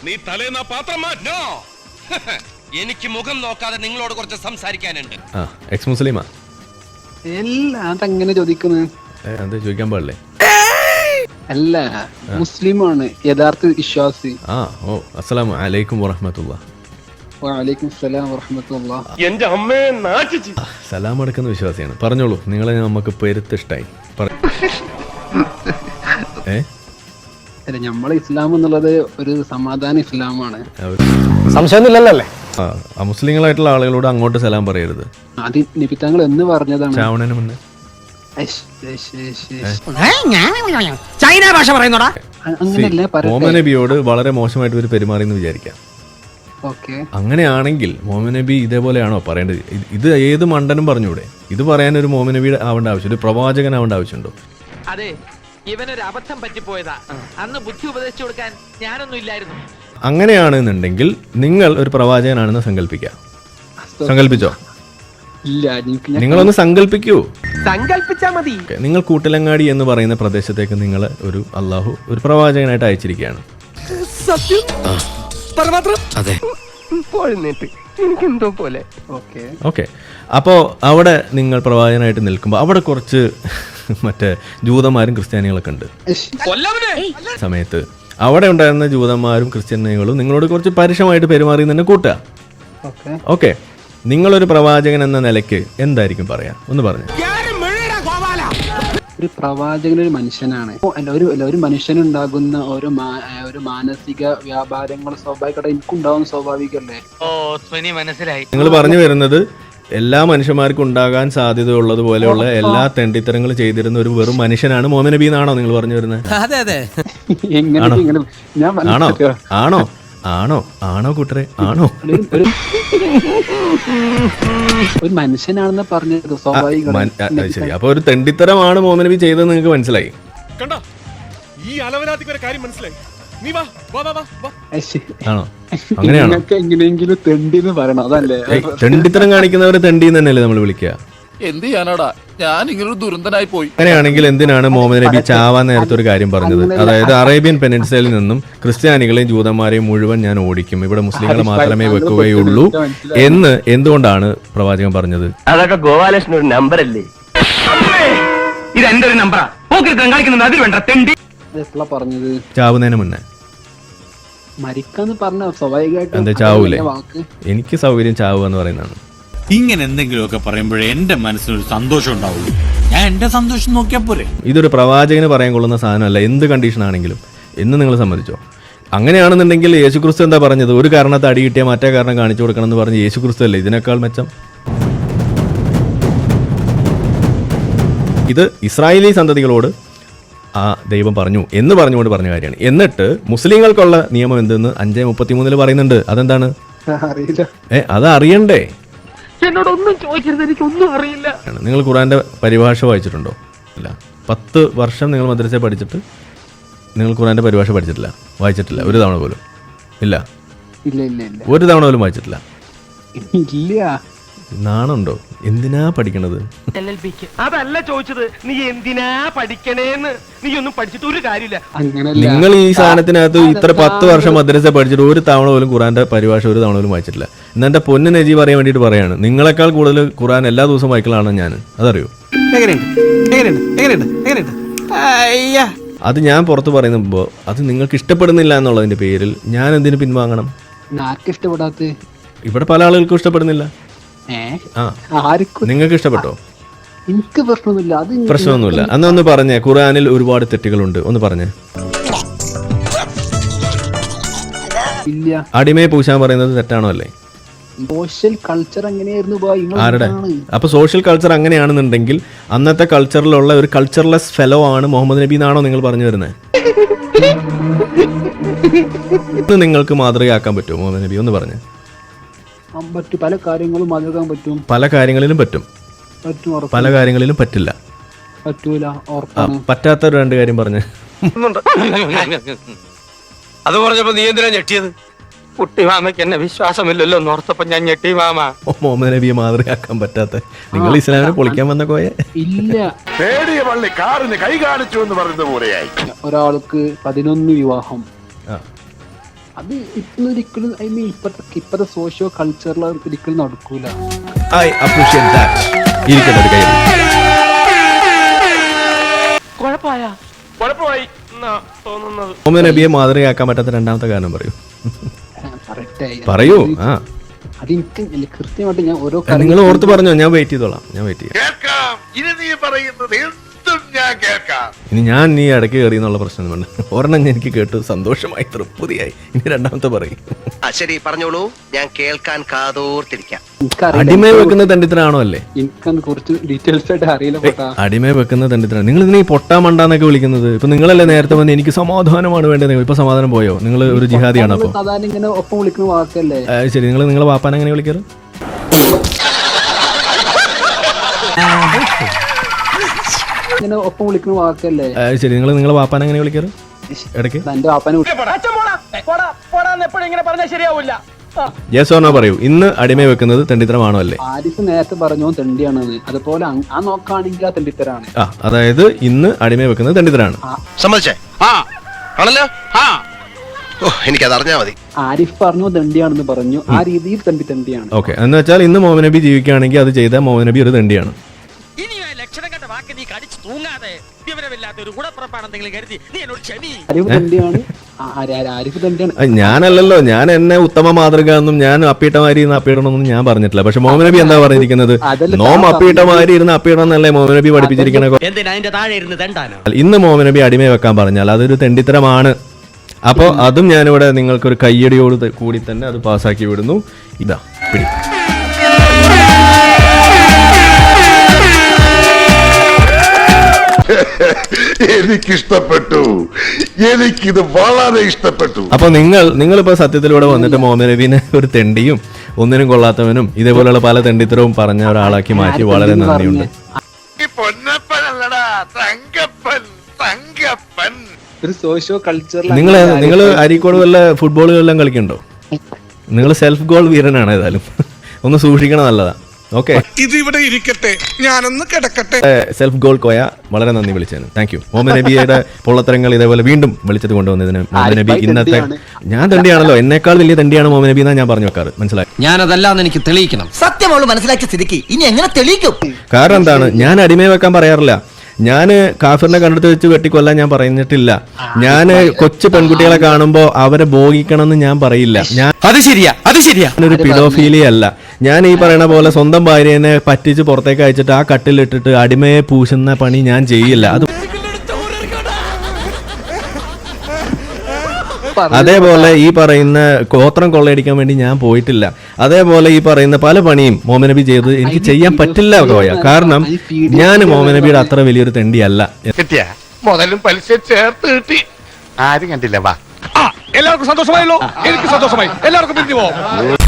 നീ തലേന്നാ പാത്രം മാറ്റോ. എനിക്ക് മുഖം നോക്കാതെ നിങ്ങളോട് കുറച്ച് സംസാരിക്കാനുണ്ട്. എക്സ് മുസ്ലിമാ? അതങ്ങനെ ചോദിക്കുന്നത് അത് ചോദിക്കാൻ പാടില്ലേ? അല്ല, മുസ്ലിമാണ് യഥാർത്ഥ വിശ്വാസി. അസ്സലാമു അലൈക്കും വറഹ്മത്തുള്ളാഹി. വഅലൈക്കും സലാം വറഹ്മത്തുള്ളാഹി. എന്റെ അമ്മയെ നാട്ടിച്ചു. സലാം അടക്കുന്ന വിശ്വാസിയാണ്. പറഞ്ഞോളൂ, നിങ്ങളെ നമുക്ക് പെരുത്തിഷ്ടായി. നമ്മളെ ഇസ്ലാം എന്നുള്ളത് ഒരു സമാധാന ഇസ്ലാമാണ്. സംശയമൊന്നുമില്ലല്ലേ? മുസ്ലിങ്ങളായിട്ടുള്ള ആളുകളോട് അങ്ങോട്ട് സലാം പറയരുത്. അത് നിബിത്തങ്ങൾ എന്ന് പറഞ്ഞതാണ്. ചാവണന് മുന്നേ ചൈന ഭാഷ പറയുന്നോടാ. അങ്ങനെയല്ല മുഹമ്മദ് നബിയോട് വളരെ മോശമായിട്ട് ഇവർ പെരുമാറിയെന്ന് വിചാരിക്കാം. അങ്ങനെയാണെങ്കിൽ മുഹമ്മദ് നബി ഇതേപോലെയാണോ പറയേണ്ടത്? ഇത് ഏത് മണ്ടനും പറഞ്ഞൂടെ? ഇത് പറയാൻ ഒരു മുഹമ്മദ് നബി ആവേണ്ട ആവശ്യം, ഒരു പ്രവാചകൻ ആവേണ്ട ആവശ്യമുണ്ടോ? അതെ, ഇവനൊരു അബദ്ധം പറ്റിപ്പോയതാ. അന്ന് ബുദ്ധി ഉപദേശിച്ചു കൊടുക്കാൻ ഞാനൊന്നും ഇല്ലായിരുന്നു. അങ്ങനെയാണെന്നുണ്ടെങ്കിൽ നിങ്ങൾ ഒരു പ്രവാചകനാണെന്ന് സങ്കല്പിക്കാം. സങ്കല്പിച്ചോ? നിങ്ങളൊന്ന് സങ്കല്പിക്കൂ. സങ്കല്പിച്ചാ മതി. നിങ്ങൾ കൂട്ടിലങ്ങാടി എന്ന് പറയുന്ന പ്രദേശത്തേക്ക് നിങ്ങൾ അള്ളാഹു ഒരു പ്രവാചകനായിട്ട് അയച്ചിരിക്കുകയാണ്. എനിക്കെന്തോ പോലെ. ഓക്കെ, അപ്പോൾ അവിടെ നിങ്ങൾ പ്രവാചകനായിട്ട് നിൽക്കുമ്പോൾ അവിടെ കുറച്ച് മറ്റേ ജൂതന്മാരും ക്രിസ്ത്യാനികളൊക്കെ ഉണ്ട്. സമയത്ത് അവിടെ ഉണ്ടായിരുന്ന ജൂതന്മാരും ക്രിസ്ത്യാനികളും നിങ്ങളോട് കുറച്ച് പരുഷമായിട്ട് പെരുമാറി തന്നെ കൂട്ടുക. ഓക്കെ, നിങ്ങളൊരു പ്രവാചകൻ എന്ന നിലയ്ക്ക് എന്തായിരിക്കും പറയാ? ഒന്ന് പറഞ്ഞു. ഒരു പ്രവാചകൻ ഒരു മനുഷ്യനാണ്. ഒരു മനുഷ്യനുണ്ടാകുന്ന ഒരു മാനസിക വ്യാപാരങ്ങൾ സ്വാഭാവികമായിട്ട് എനിക്കുണ്ടാവുന്ന സ്വാഭാവികല്ലേ? മനസ്സിലായി. നിങ്ങൾ പറഞ്ഞു വരുന്നത് എല്ലാ മനുഷ്യന്മാർക്കും ഉണ്ടാകാൻ സാധ്യതയുള്ളത് പോലെയുള്ള എല്ലാ തെണ്ടിത്തരങ്ങൾ ചെയ്തിരുന്ന ഒരു വെറും മനുഷ്യനാണ് മുഹമ്മദ് നബി എന്നാണോ നിങ്ങൾ പറഞ്ഞു വരുന്നത്? ആണോ ആണോ ആണോ ആണോ കൂട്ടരെ ആണോ? ഒരു മനുഷ്യനാണെന്ന് പറഞ്ഞത് സ്വാഭാവികമാണ്. ശരി, അപ്പൊ ഒരു തെണ്ടിത്തരമാണ് മുഹമ്മദ് നബി ചെയ്തത് നിങ്ങൾക്ക് മനസ്സിലായി? കണ്ടോ, ഈ അലവലാതിക്ക് ഒരു കാര്യം മനസ്സിലായി. നീ വാ വാ വാ വാ. ആണോ? അങ്ങനെയാണോ? എങ്ങനെയെങ്കിലും തെണ്ടിന്ന് പറയണം, അതല്ലേ? തെണ്ടിത്തരം കാണിക്കുന്നവരെ തെണ്ടി തന്നെയല്ലേ നമ്മൾ വിളിക്കുക? എന്ത് ചെയ്യാനാടാ, ഞാൻ ഇങ്ങനൊരു ദുരന്തനായി പോയി. അങ്ങനെയാണെങ്കിൽ എന്തിനാണ് മുഹമ്മദ് നബി ചാവാൻ നേരത്തെ ഒരു കാര്യം പറഞ്ഞത്? അതായത് അറേബ്യൻ പെനിൻസുലയിൽ നിന്നും ക്രിസ്ത്യാനികളെയും ജൂതന്മാരെയും മുഴുവൻ ഞാൻ ഓടിക്കും, ഇവിടെ മുസ്ലിങ്ങളെ മാത്രമേ വെക്കുകയുള്ളൂ എന്ന് എന്തുകൊണ്ടാണ് പ്രവാചകൻ പറഞ്ഞത്? അതൊക്കെ ഗോപാലകൃഷ്ണൻ ഒരു നമ്പർ അല്ലേ? ഇത് എന്റെ ഒരു നമ്പറാ. അതിൽ വേണ്ട തെണ്ടി. പറഞ്ഞത് ചാവുന്നതിന് മുന്നേ മരിക്കാന്ന് പറഞ്ഞ സ്വാഭാവികമായിട്ട് എന്താ ചാവൂലേ? എനിക്ക് സൗകര്യം ചാവുക എന്ന് പറയുന്നതാണ്. ഇങ്ങനെ എന്തെങ്കിലുമൊക്കെ പറയുമ്പോഴേ എന്റെ മനസ്സിനൊരു സന്തോഷം ഉണ്ടാവുള്ളൂ. ഞാൻ എന്റെ സന്തോഷം നോക്കിയാൽ പോരെ. ഇതൊരു പ്രവാചകന് പറയാൻ കൊള്ളുന്ന സാധനമല്ല, എന്ത് കണ്ടീഷൻ ആണെങ്കിലും എന്ന് നിങ്ങൾ സമ്മതിച്ചോ? അങ്ങനെയാണെന്നുണ്ടെങ്കിൽ യേശുക്രിസ്തു എന്താ പറഞ്ഞത്? ഒരു കാരണത്തെ അടി കിട്ടിയാൽ മറ്റേ കാരണം കാണിച്ചു കൊടുക്കണം എന്ന് പറഞ്ഞ് യേശുക്രിസ്തു അല്ലേ ഇതിനേക്കാൾ മെച്ചം? ഇത് ഇസ്രായേലി സന്തതികളോട് ആ ദൈവം പറഞ്ഞു എന്ന് പറഞ്ഞുകൊണ്ട് പറഞ്ഞ കാര്യമാണ്. എന്നിട്ട് മുസ്ലിങ്ങൾക്കുള്ള നിയമം എന്തെന്ന് 5:33 പറയുന്നുണ്ട്. അതെന്താണ്? അത് അറിയണ്ടേ? എന്നോടൊന്നും ചോദിക്കരുത്, എനിക്കൊന്നും അറിയില്ല. നിങ്ങൾ ഖുറാന്റെ പരിഭാഷ വായിച്ചിട്ടുണ്ടോ? ഇല്ല. 10 വർഷം നിങ്ങൾ മദ്രസയിൽ പഠിച്ചിട്ട് നിങ്ങൾ ഖുറാന്റെ പരിഭാഷ പഠിച്ചിട്ടില്ല, വായിച്ചിട്ടില്ല ഒരു തവണ പോലും? ഇല്ല, ഒരു തവണ പോലും വായിച്ചിട്ടില്ല. നാണുണ്ടോ? എന്തിനാ പഠിക്കണത്? അതല്ല ചോദിച്ചത്, നീ എന്തിനാ പഠിക്കണേന്ന്. നീ ഒന്നും പഠിച്ചിട്ട് ഒരു കാര്യമില്ല. നിങ്ങൾ ഈ സാധനത്തിനകത്ത് ഇത്ര 10 വർഷം മദ്രസ പഠിച്ചിട്ട് ഒരു തവണ പോലും ഖുറാന്റെ പരിഭാഷ ഒരു തവണ പോലും വായിച്ചിട്ടില്ല. എന്നാ എന്റെ പൊന്നു നജീബ് പറയാൻ വേണ്ടിട്ട് പറയാണ്, നിങ്ങളെക്കാൾ കൂടുതൽ ഖുറാൻ എല്ലാ ദിവസവും വായിക്കലാണ് ഞാൻ. അതറിയോ? അത് ഞാൻ പുറത്ത് പറയുമ്പോ അത് നിങ്ങൾക്ക് ഇഷ്ടപ്പെടുന്നില്ല എന്നുള്ളതിന്റെ പേരിൽ ഞാൻ എന്തിനു പിൻവാങ്ങണം? ഇവിടെ പല ആളുകൾക്കും ഇഷ്ടപ്പെടുന്നില്ല. നിങ്ങൾക്ക് ഇഷ്ടപ്പെട്ടോ? എനിക്ക് പ്രശ്നമൊന്നുമില്ല. അന്നൊന്ന് പറഞ്ഞേ, ഖുറാനിൽ ഒരുപാട് തെറ്റുകളുണ്ട്, ഒന്ന് പറഞ്ഞേ. അടിമയെ പൂശാൻ പറയുന്നത് തെറ്റാണോ? അല്ലേ? സോഷ്യൽ കൾച്ചർ അങ്ങനെയായിരുന്നു. ആരുടെ? അപ്പൊ സോഷ്യൽ കൾച്ചർ അങ്ങനെയാണെന്നുണ്ടെങ്കിൽ അന്നത്തെ കൾച്ചറിലുള്ള ഒരു കൾച്ചർലെസ് ഫെലോ ആണ് മുഹമ്മദ് നബി എന്നാണോ നിങ്ങൾ പറഞ്ഞു വരുന്നത്? നിങ്ങൾക്ക് മാതൃകയാക്കാൻ പറ്റുമോ മുഹമ്മദ് നബി? ഒന്ന് പറഞ്ഞേ. പല കാര്യങ്ങളും മാതൃകയാക്കാൻ പറ്റും. പല കാര്യങ്ങളിലും പറ്റും, പല കാര്യങ്ങളിലും പറ്റില്ല. പറ്റാത്ത രണ്ട് കാര്യം പറഞ്ഞേ. അത് പറഞ്ഞപ്പോ നീ എന്തിനാ ഞെട്ടിയത്? കുട്ടിമാമയ്ക്ക് എന്നെ വിശ്വാസമില്ലല്ലോ എന്നോർത്തപ്പോ ഞാൻ ഞെട്ടി മാമ. മുഹമ്മദ് നബിയെ മാതൃകയാക്കാൻ പറ്റാത്ത നിങ്ങൾ ഇസ്ലാമിനെ പൊളിക്കാൻ വന്ന കോയെ? ഇല്ല, പേടിയ പള്ളി കാറിന് കൈ കാണിച്ചു എന്ന് പറയുന്ന പോലെയായി. ഒരാൾക്ക് 11 വിവാഹം, അത് ഒരിക്കലും ഐ മീൻ ഇപ്പത്തെ സോഷ്യോ കൾച്ചറിൽ ഒരിക്കലും നടക്കൂല. I appreciate that. ഇരിക്കട്ടെ ഒരു കയ്യിൽ. കുഴപ്പമായി എന്നാ തോന്നുന്നത്. മുഹമ്മദ് നബിയെ മാതൃകയാക്കാൻ പറ്റാത്ത രണ്ടാമത്തെ കാരണം പറയൂ. പറയട്ടെ, പറയൂ. ആ അതെനിക്ക് കൃത്യമായിട്ട് ഞാൻ ഓരോ നിങ്ങൾ ഓർത്ത് പറഞ്ഞോ, ഞാൻ വെയിറ്റ് ചെയ്തോളാം. ഞാൻ വെയിറ്റ് ചെയ്യാം. ഇനി ഞാൻ നീ ഇടയ്ക്ക് കയറി എന്നുള്ള പ്രശ്നം വേണ്ട. ഒരെണ്ണം എനിക്ക് കേട്ടു, സന്തോഷമായി, തൃപ്തിയായി. ഇനി രണ്ടാമത്തെ പറയും. ശരി പറഞ്ഞോളൂ, ഞാൻ കേൾക്കാൻ കാതോർത്തിരിക്കാം. അടിമയെ വെക്കുന്ന തെണ്ടിത്തരാണോ അല്ലേ? എനിക്കത് കുറച്ച് ഡീറ്റെയിൽസ് ആയിട്ട് അറിയില്ല പൊട്ടാ. അടിമയെ വെക്കുന്ന തെണ്ടിത്തരാണ്. നിങ്ങൾ ഇതിനെ പൊട്ടാ മണ്ടാന്നൊക്കെ വിളിക്കുന്നത്. ഇപ്പൊ നിങ്ങളല്ലേ നേരത്തെ വന്ന് എനിക്ക് സമാധാനമാണ് വേണ്ടത്, ഇപ്പൊ സമാധാനം പോയോ? നിങ്ങൾ ഒരു ജിഹാദിയാണ്. അപ്പൊ സാധാരണ ഇങ്ങനെ ഒപ്പം വിളിക്കുന്ന വാക്കല്ലേ? ശരി, നിങ്ങളെ വാപ്പാൻ എങ്ങനെ വിളിക്കാറ്? ഇങ്ങനെ ഒപ്പം വിളിക്കുന്ന വാക്കല്ലേ? ശരി, നിങ്ങളെ വാപ്പാൻ എങ്ങനെ വിളിക്കാറ്? ഇടയ്ക്ക് എന്റെ വാപ്പാനെ എപ്പോഴും ഇങ്ങനെ പറഞ്ഞാൽ ശരിയാവില്ല. യെസ് ഓർ നോ പറയൂ. ഇന്ന് അടിമയെ വെക്കുന്നത് തെണ്ടിത്തരമാണോ അല്ലേ? ആരിഫ് നേരത്തെ പറഞ്ഞു തെണ്ടിയാണെന്ന്, അതുപോലെ ആ നോക്കുകയാണെങ്കിൽ ആ തെണ്ടിത്തരാണ്. അതായത് ഇന്ന് അടിമയെ വെക്കുന്നത് തെണ്ടിത്തരാണ്. സമ്മതിച്ചേ? ആണല്ലോ. എനിക്കത് അറിഞ്ഞാ മതി. ആരിഫ് പറഞ്ഞു തെണ്ടിയാണെന്ന് പറഞ്ഞു, ആ രീതിയിൽ തെണ്ടിയാണ്. ഓക്കെ, എന്ന് വെച്ചാൽ ഇന്ന് മുഹമ്മദ് നബി ജീവിക്കുകയാണെങ്കിൽ അത് ചെയ്ത മുഹമ്മദ് നബി ഒരു തെണ്ടിയാണ്. ആരിഫ് തെണ്ടിയാണ്. ഞാനല്ലല്ലോ, ഞാൻ എന്നെ ഉത്തമ മാതൃക എന്നും ഞാൻ അപ്പീട്ടമാരി ഇരുന്ന് അപ്പീടണമെന്നും ഞാൻ പറഞ്ഞിട്ടില്ല. പക്ഷെ മുഹമ്മദ് നബി എന്താ പറഞ്ഞിരിക്കുന്നത്? നോം അപ്പീട്ടമാരി ഇരുന്ന് അപ്പീടണം എന്നല്ലേ മുഹമ്മദ് നബി പഠിപ്പിച്ചിരിക്കണ. ഇന്ന് മുഹമ്മദ് നബി അടിമയെ വെക്കാൻ പറഞ്ഞാൽ അതൊരു തെണ്ടിത്തരമാണ്. അപ്പോൾ അതും ഞാനിവിടെ നിങ്ങൾക്കൊരു കയ്യടിയോട് കൂടി തന്നെ അത് പാസ്സാക്കി വിടുന്നു. ഇതാ പിടി. എനിക്കിഷ്ടപ്പെട്ടു, എനിക്കിത് വളരെ ഇഷ്ടപ്പെട്ടു. അപ്പൊ നിങ്ങളിപ്പോ സത്യത്തിലൂടെ വന്നിട്ട് മുഹമ്മദ് നബീനെ ഒരു തെണ്ടിയും ഒന്നിനും കൊള്ളാത്തവനും ഇതേപോലെയുള്ള പല തെണ്ടിത്തരവും പറഞ്ഞ ഒരാളാക്കി മാറ്റി. വളരെ നന്ദിയുണ്ട്. ഒരു സോഷ്യോ കൾച്ചറൽ നിങ്ങൾ അരീക്കോട് വല്ല ഫുട്ബോളുകളെല്ലാം കളിക്കണ്ടോ? നിങ്ങൾ സെൽഫ് ഗോൾ വീരനാണ്. ഏതായാലും ഒന്ന് സൂക്ഷിക്കണം, നല്ലതാ. ഓക്കെ, ഇത് ഇവിടെ ഇരിക്കട്ടെ, ഞാനൊന്ന് കിടക്കട്ടെ. സെൽഫ് ഗോൾ കോയ, വളരെ നന്ദി വിളിച്ചതിന്. Thank you. മുഹമ്മദ് നബിയുടെ പൊള്ളത്തരങ്ങൾ ഇതേപോലെ വീണ്ടും വിളിച്ചത് കൊണ്ടുവന്നതിന് മുഹമ്മദ് നബി ഇന്നത്തെ ഞാൻ തണ്ടിയാണല്ലോ, എന്നേക്കാൾ വലിയ തണ്ടിയാണ് മുഹമ്മദ് നബി എന്നാ ഞാൻ പറഞ്ഞു വെക്കാറ്. മനസ്സിലായി? ഞാനതല്ലാന്ന് എനിക്ക് തെളിയിക്കണം. സത്യം അവള് മനസ്സിലാക്കിയ സ്ഥിതിക്ക് ഇനി എങ്ങനെ തെളിയിക്കും? കാരണം എന്താണ്, ഞാൻ അടിമയെ വെക്കാൻ പറയാറില്ല. ഞാൻ കാഫിറിനെ കണ്ടെടുത്ത് വെച്ച് വെട്ടിക്കൊല്ലാൻ ഞാൻ പറഞ്ഞിട്ടില്ല. ഞാൻ കൊച്ചു പെൺകുട്ടികളെ കാണുമ്പോ അവരെ ഭോഗിക്കണം എന്ന് ഞാൻ പറയില്ല. അത് ശരിയാ. ഞാനൊരു പിഡോഫീലി അല്ല. ഞാൻ ഈ പറയണ പോലെ സ്വന്തം ഭാര്യനെ പറ്റിച്ച് പുറത്തേക്ക് അയച്ചിട്ട് ആ കട്ടിലിട്ടിട്ട് അടിമയെ പൂശുന്ന പണി ഞാൻ ചെയ്യില്ല. അതേപോലെ ഈ പറയുന്ന ഗോത്രം കൊള്ളയടിക്കാൻ വേണ്ടി ഞാൻ പോയിട്ടില്ല. അതേപോലെ ഈ പറയുന്ന പല പണിയും മുഹമ്മദ് നബി ചെയ്ത് എനിക്ക് ചെയ്യാൻ പറ്റില്ല കോയ. കാരണം ഞാൻ മുഹമ്മദ് നബിയുടെ അത്ര വലിയൊരു തെണ്ടിയല്ല. മുതലും പലിശ ചേർത്ത് കിട്ടി. ആരും കണ്ടില്ല. വാ, എല്ലാവർക്കും സന്തോഷമായല്ലോ? എനിക്ക് സന്തോഷമായി. എല്ലാവർക്കും പിരിഞ്ഞു പോവാം.